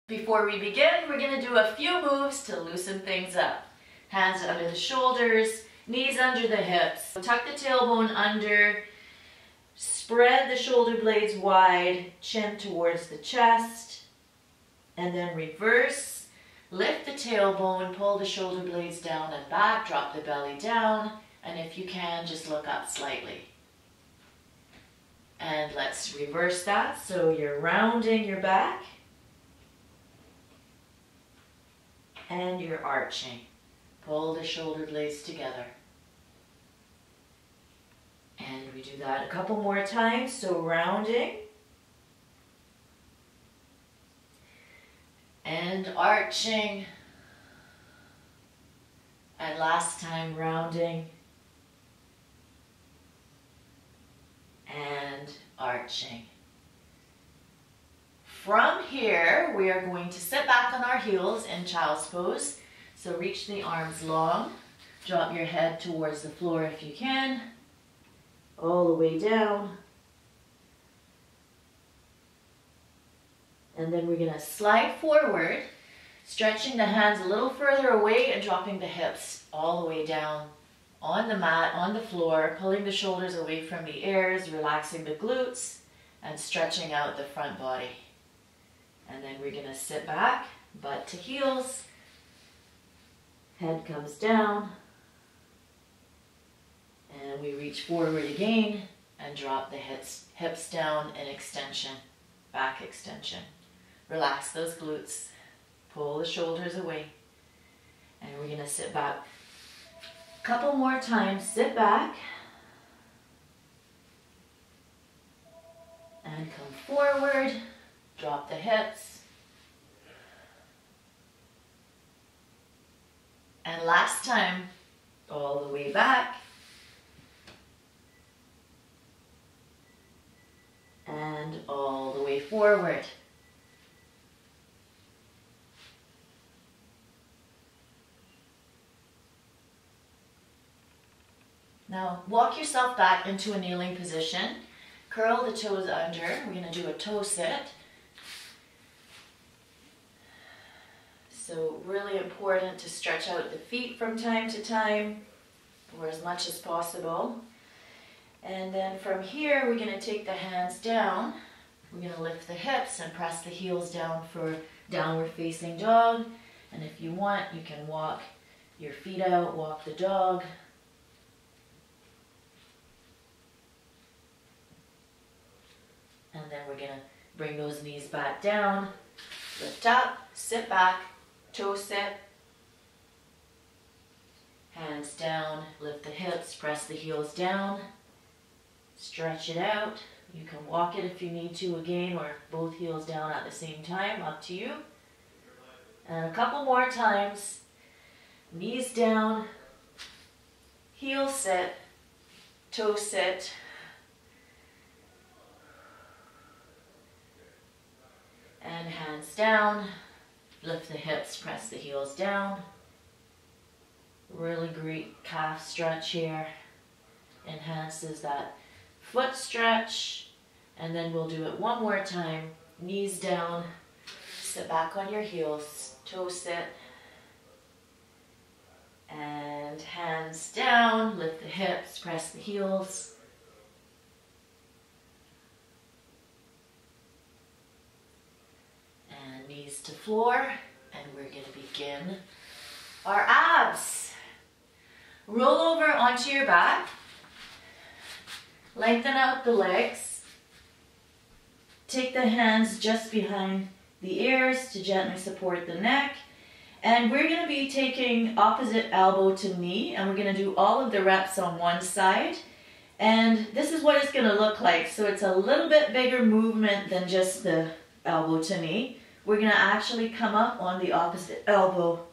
Before we begin, we're going to do a few moves to loosen things up. Hands under the shoulders, knees under the hips. Tuck the tailbone under, spread the shoulder blades wide, chin towards the chest, and then reverse. Lift the tailbone, pull the shoulder blades down and back, drop the belly down, and if you can, just look up slightly. And let's reverse that, so you're rounding your back, and you're arching. Pull the shoulder blades together. And we do that a couple more times, so rounding and arching, and last time rounding and arching. From here, we are going to sit back on our heels in child's pose. So reach the arms long, drop your head towards the floor if you can, all the way down. And then we're going to slide forward, stretching the hands a little further away and dropping the hips all the way down on the mat, on the floor, pulling the shoulders away from the ears, relaxing the glutes, and stretching out the front body. And then we're going to sit back, butt to heels, head comes down, and we reach forward again and drop the hips down in extension, back extension. Relax those glutes, pull the shoulders away, and we're going to sit back. A couple more times, sit back, and come forward. Drop the hips. And last time, all the way back. And all the way forward. Now, walk yourself back into a kneeling position. Curl the toes under. We're going to do a toe sit. So really important to stretch out the feet from time to time, or as much as possible. And then from here, we're going to take the hands down. We're going to lift the hips and press the heels down for downward facing dog. And if you want, you can walk your feet out, walk the dog. And then we're going to bring those knees back down, lift up, sit back, toe sit, hands down, lift the hips, press the heels down, stretch it out. You can walk it if you need to again, or both heels down at the same time, up to you. And a couple more times, knees down, heel sit, toe sit, and hands down. Lift the hips, press the heels down. Really great calf stretch here. Enhances that foot stretch. And then we'll do it one more time. Knees down, sit back on your heels, toe sit. And hands down, lift the hips, press the heels. Knees to floor, and we're going to begin our abs. Roll over onto your back, lengthen out the legs, take the hands just behind the ears to gently support the neck, and we're going to be taking opposite elbow to knee, and we're going to do all of the reps on one side, and this is what it's going to look like. So it's a little bit bigger movement than just the elbow to knee. We're going to actually come up on the opposite elbow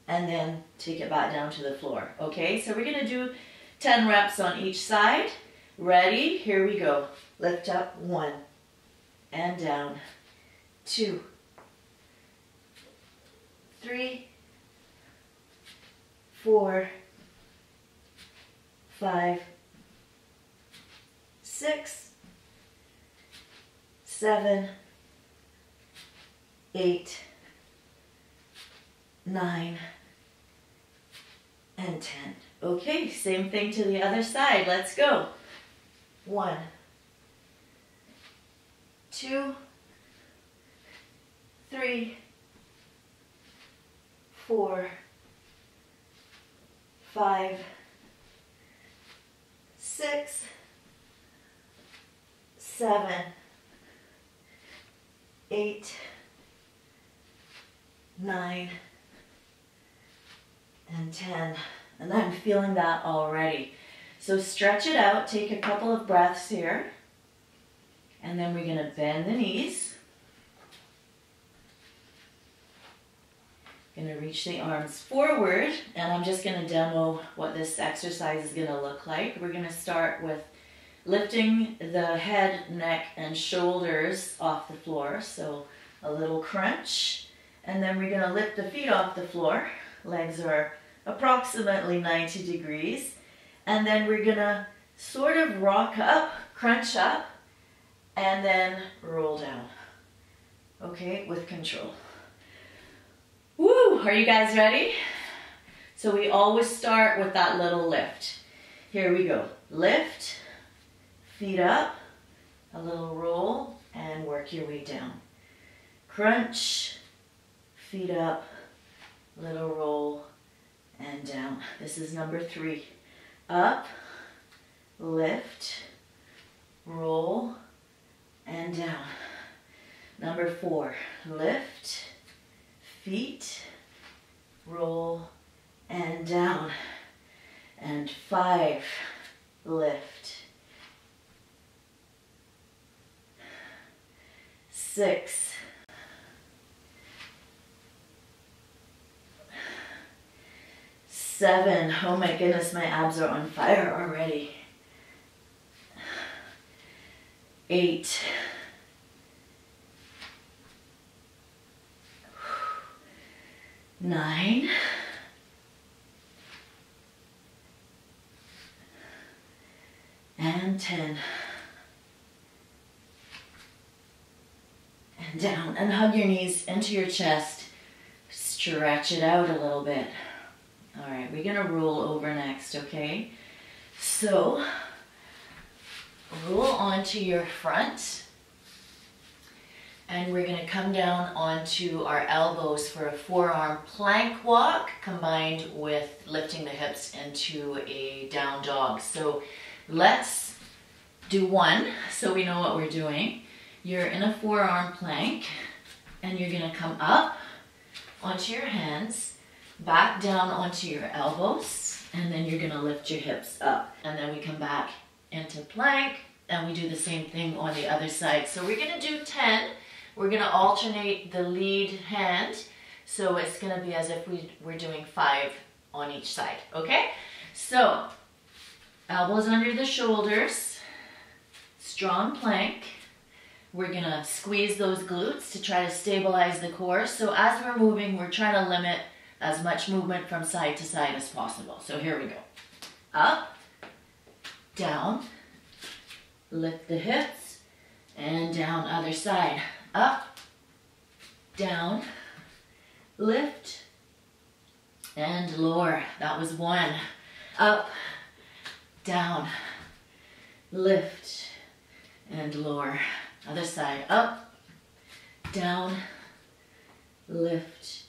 and then take it back down to the floor. Okay, so we're going to do 10 reps on each side. Ready? Here we go. Lift up, 1, and down, 2, 3, 4, 5, 6, 7, 8, 9, and 10. Okay, same thing to the other side. Let's go. 1, 2, 3, 4, 5, 6, 7, 8, 9, and 10. And I'm feeling that already. So stretch it out, take a couple of breaths here, and then we're gonna bend the knees. Gonna reach the arms forward, and I'm just gonna demo what this exercise is gonna look like. We're gonna start with lifting the head, neck, and shoulders off the floor. So a little crunch, and then we're gonna lift the feet off the floor. Legs are approximately 90 degrees. And then we're gonna sort of rock up, crunch up, and then roll down. Okay, with control. Woo, are you guys ready? So we always start with that little lift. Here we go. Lift, feet up, a little roll, and work your way down. Crunch, feet up, little roll, and down. This is number 3. Up, lift, roll, and down. Number 4, lift, feet, roll, and down. And 5, lift. 6, 7, oh my goodness, my abs are on fire already. 8, 9, and 10. And down, and hug your knees into your chest. Stretch it out a little bit. All right, we're gonna roll over next, okay? So, roll onto your front, and we're gonna come down onto our elbows for a forearm plank walk combined with lifting the hips into a down dog. So let's do one so we know what we're doing. You're in a forearm plank, and you're gonna come up onto your hands, back down onto your elbows, and then you're gonna lift your hips up. And then we come back into plank, and we do the same thing on the other side. So we're gonna do 10. We're gonna alternate the lead hand. So it's gonna be as if we're doing 5 on each side, okay? So, elbows under the shoulders, strong plank. We're gonna squeeze those glutes to try to stabilize the core. So as we're moving, we're trying to limit as much movement from side to side as possible. So here we go. Up, down, lift the hips, and down other side. Up, down, lift, and lower. That was 1. Up, down, lift, and lower. Other side. Up, down, lift,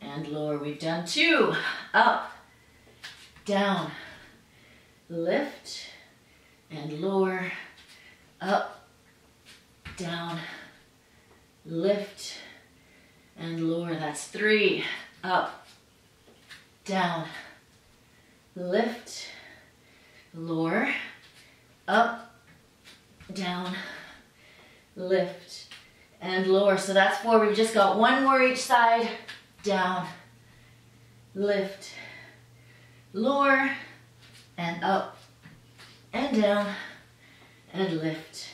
and lower. We've done 2. Up, down, lift, and lower. Up, down, lift, and lower. That's 3. Up, down, lift, lower. Up, down, lift, and lower. So that's 4. We've just got 1 more each side. Down, lift, lower, and up, and down, and lift,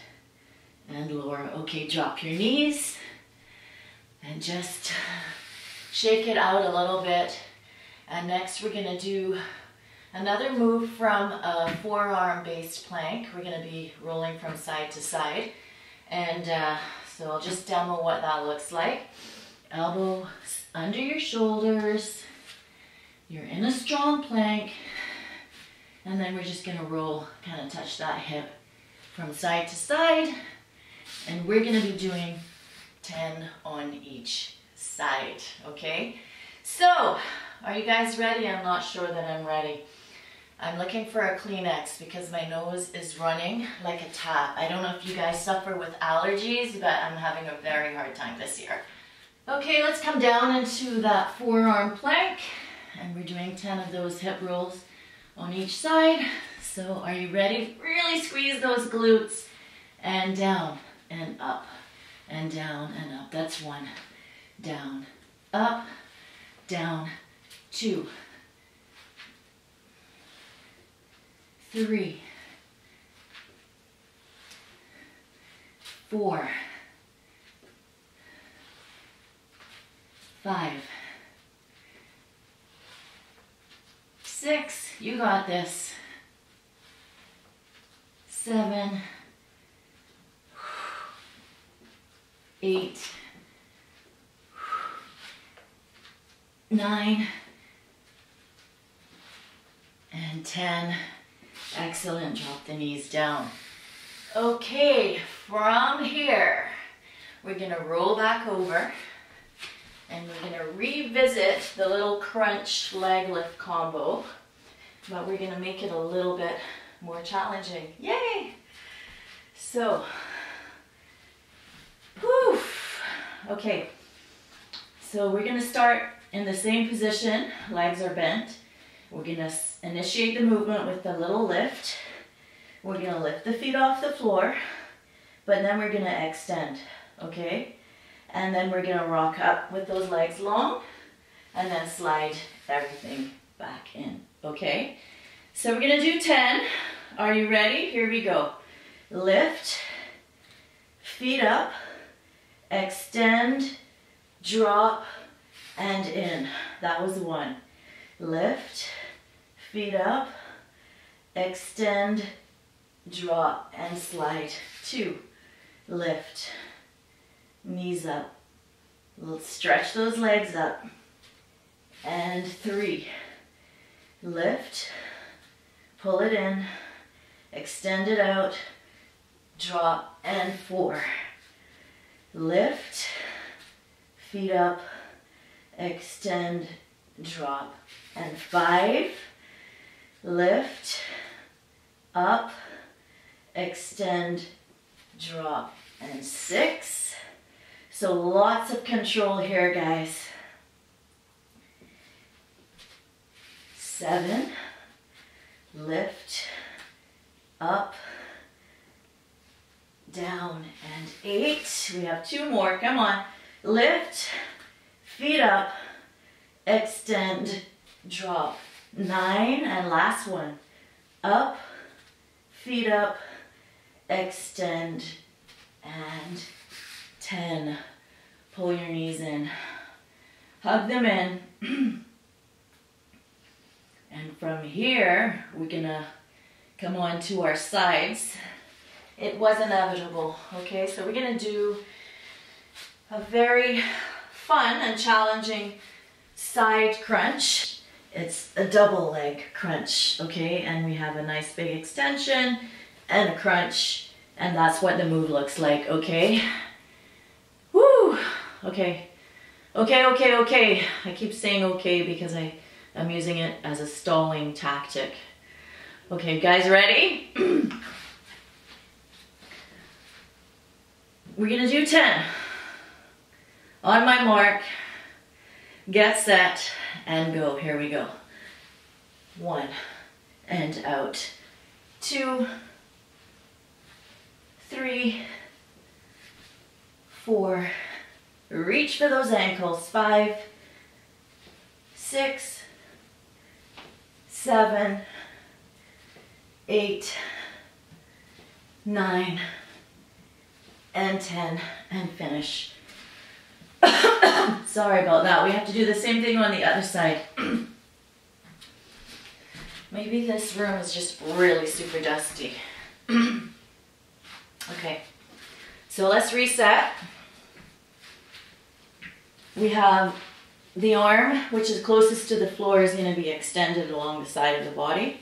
and lower. Okay, drop your knees, and just shake it out a little bit. And next we're gonna do another move from a forearm-based plank. We're gonna be rolling from side to side. And so I'll just demo what that looks like. Elbows under your shoulders. You're in a strong plank. And then we're just gonna roll, kind of touch that hip from side to side. And we're gonna be doing 10 on each side, okay? So, are you guys ready? I'm not sure that I'm ready. I'm looking for a Kleenex because my nose is running like a tap. I don't know if you guys suffer with allergies, but I'm having a very hard time this year. Okay, let's come down into that forearm plank, and we're doing 10 of those hip rolls on each side. So are you ready? Really squeeze those glutes, and down and up and down and up. That's 1. Down, up, down, 2, 3, 4, 5, 6, you got this. 7, 8, 9, and 10. Excellent. Drop the knees down. Okay, from here, we're going to roll back over, and we're going to revisit the little crunch leg lift combo, but we're going to make it a little bit more challenging. Yay! So, poof. Okay, so we're going to start in the same position. Legs are bent. We're going to initiate the movement with a little lift. We're going to lift the feet off the floor, but then we're going to extend, okay? And then we're going to rock up with those legs long, and then slide everything back in, okay? So we're going to do 10. Are you ready? Here we go. Lift, feet up, extend, drop, and in. That was 1. Lift, feet up, extend, drop, and slide. 2. Lift, knees up. Let's stretch those legs up. And 3. Lift, pull it in, extend it out, drop, and 4. Lift, feet up, extend, drop, and 5. Lift, up, extend, drop, and 6. So lots of control here, guys. 7. Lift, up, down, and 8. We have 2 more. Come on. Lift, feet up, extend, drop. 9, and last one. Up, feet up, extend, and 10. Pull your knees in. Hug them in. And from here, we're gonna come on to our sides. It was inevitable, okay? So we're gonna do a very fun and challenging side crunch. It's a double leg crunch, okay? And we have a nice big extension and a crunch, and that's what the move looks like, okay? Woo! Okay. Okay. I keep saying okay because I'm using it as a stalling tactic. Okay, guys, ready? We're gonna do 10. On my mark, get set, and go. Here we go. 1, and out. 2, 3, 4, reach for those ankles. 5, 6, 7, 8, 9, and 10, and finish. Sorry about that. We have to do the same thing on the other side. Maybe this room is just really super dusty. Okay, so let's reset. We have the arm, which is closest to the floor, is going to be extended along the side of the body.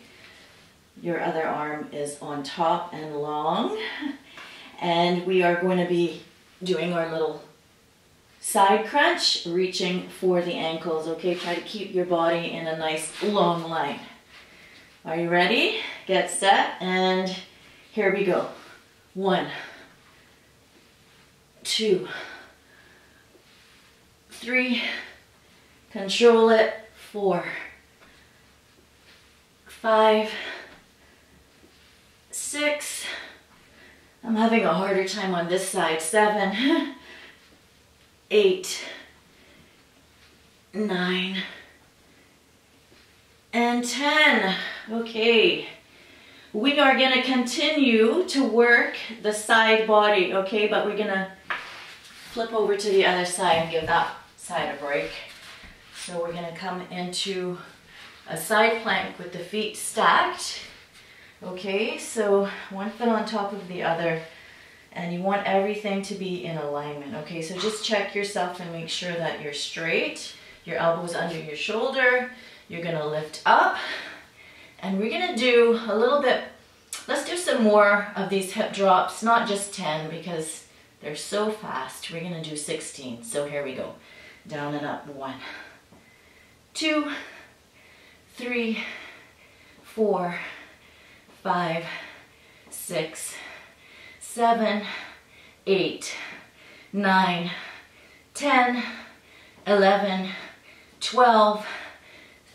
Your other arm is on top and long. And we are going to be doing our little side crunch, reaching for the ankles, okay? Try to keep your body in a nice long line. Are you ready? Get set, and here we go. 1, 2, 3, control it, 4, 5, 6, I'm having a harder time on this side, 7, 8, 9, and 10. Okay, we are going to continue to work the side body, okay, but we're going to flip over to the other side and give that side a break. So we're going to come into a side plank with the feet stacked. Okay, so one foot on top of the other, and you want everything to be in alignment. Okay, so just check yourself and make sure that you're straight. Your elbows under your shoulder. You're going to lift up, and we're going to do a little bit. Let's do some more of these hip drops, not just 10 because they're so fast. We're going to do 16. So here we go. Down and up. 1, 2, 3, 4, 5, 6, 7, 8, 9, 10, 11, 12,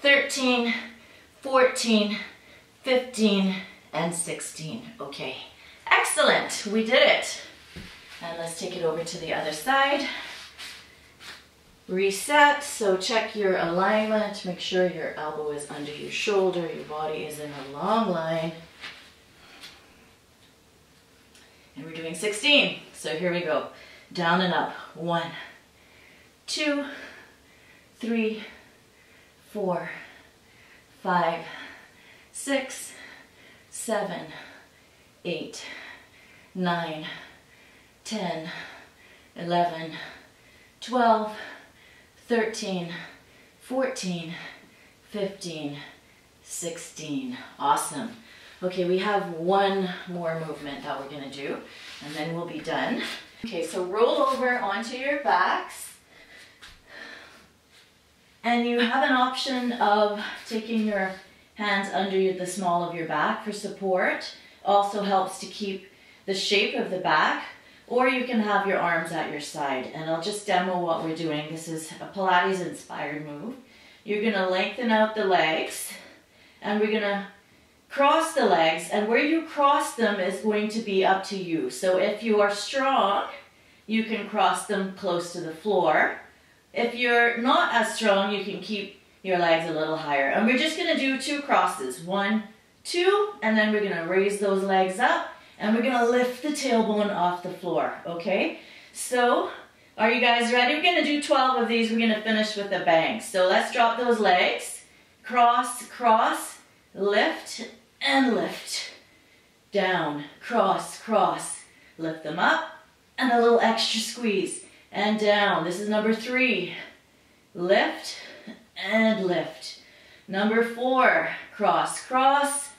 13, 14, 15, and 16. Okay, excellent, we did it. And let's take it over to the other side. Reset, so check your alignment, make sure your elbow is under your shoulder, your body is in a long line. And we're doing 16, so here we go. Down and up. 1, 2, 3, 4, 5, 6, 7, 8, 9, 10, 11, 12, 13, 14, 15, 16. Awesome. Okay, we have one more movement that we're going to do, and then we'll be done. Okay, so roll over onto your backs. And you have an option of taking your hands under the small of your back for support. Also helps to keep the shape of the back. Or you can have your arms at your side. And I'll just demo what we're doing. This is a Pilates inspired move. You're going to lengthen out the legs. And we're going to cross the legs. And where you cross them is going to be up to you. So if you are strong, you can cross them close to the floor. If you're not as strong, you can keep your legs a little higher. And we're just going to do 2 crosses. 1, 2, and then we're going to raise those legs up. And we're going to lift the tailbone off the floor, okay? So, are you guys ready? We're going to do 12 of these. We're going to finish with a bang. So let's drop those legs. Cross, cross, lift, and lift. Down, cross, cross. Lift them up, and a little extra squeeze. And down. This is number 3. Lift, and lift. Number 4, cross, cross.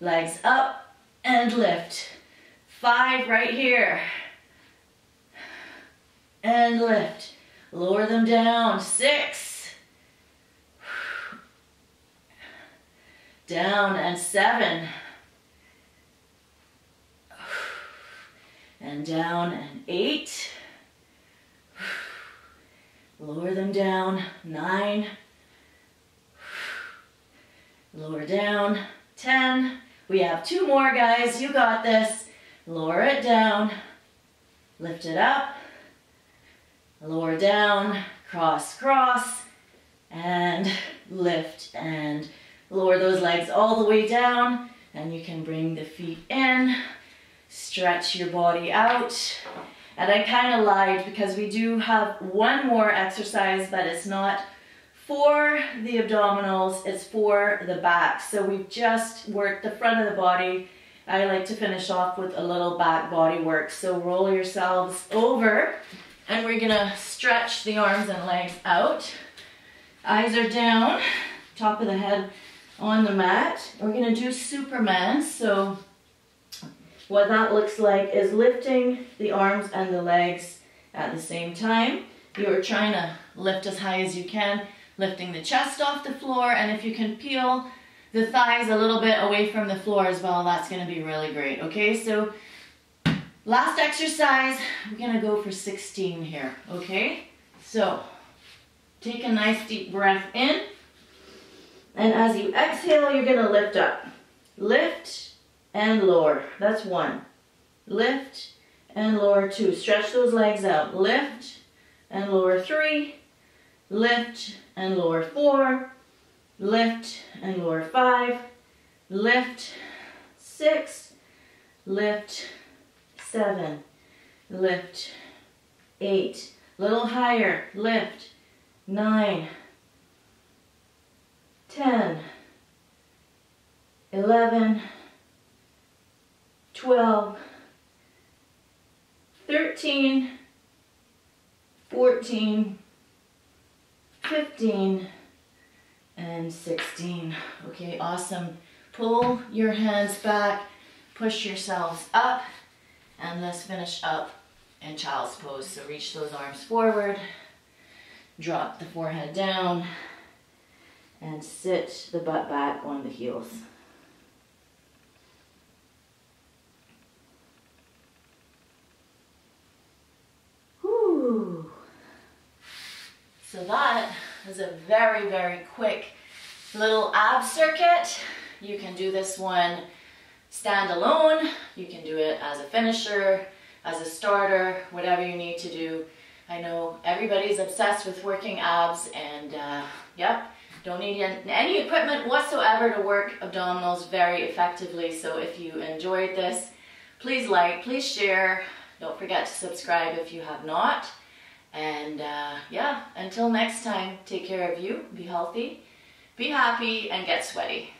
Legs up, and lift. 5 right here. And lift. Lower them down. 6. Down, and 7. And down, and 8. Lower them down. 9. Lower down. 10. We have 2 more, guys. You got this. Lower it down, lift it up, lower down, cross, cross, and lift and lower those legs all the way down, and you can bring the feet in, stretch your body out. And I kind of lied because we do have one more exercise, but it's not for the abdominals, it's for the back. So we've just worked the front of the body. I like to finish off with a little back body work. So roll yourselves over And we're gonna stretch the arms and legs out. Eyes are down, top of the head on the mat. We're gonna do Superman. So what that looks like is lifting the arms and the legs at the same time. You're trying to lift as high as you can, lifting the chest off the floor, and if you can peel the thighs a little bit away from the floor as well, that's gonna be really great, okay? So last exercise, we're gonna go for 16 here, okay? So take a nice deep breath in, and as you exhale, you're gonna lift up. Lift and lower, that's 1. Lift and lower 2. Stretch those legs out. Lift and lower 3. Lift and lower 4. Lift and lower 5. Lift 6. Lift 7. Lift 8. Little higher. Lift 9. 10. 11. 12. 13. 14. 15. And 16. Okay, awesome. Pull your hands back, push yourselves up, and let's finish up in child's pose. So reach those arms forward, drop the forehead down, and sit the butt back on the heels. Whew. So that is a very, very quick little ab circuit. You can do this one stand alone. You can do it as a finisher, as a starter, whatever you need to do. I know everybody's obsessed with working abs, and yep, don't need any equipment whatsoever to work abdominals very effectively. So if you enjoyed this, please like, please share. Don't forget to subscribe if you have not. And yeah, until next time, take care of you, be healthy, be happy, and get sweaty.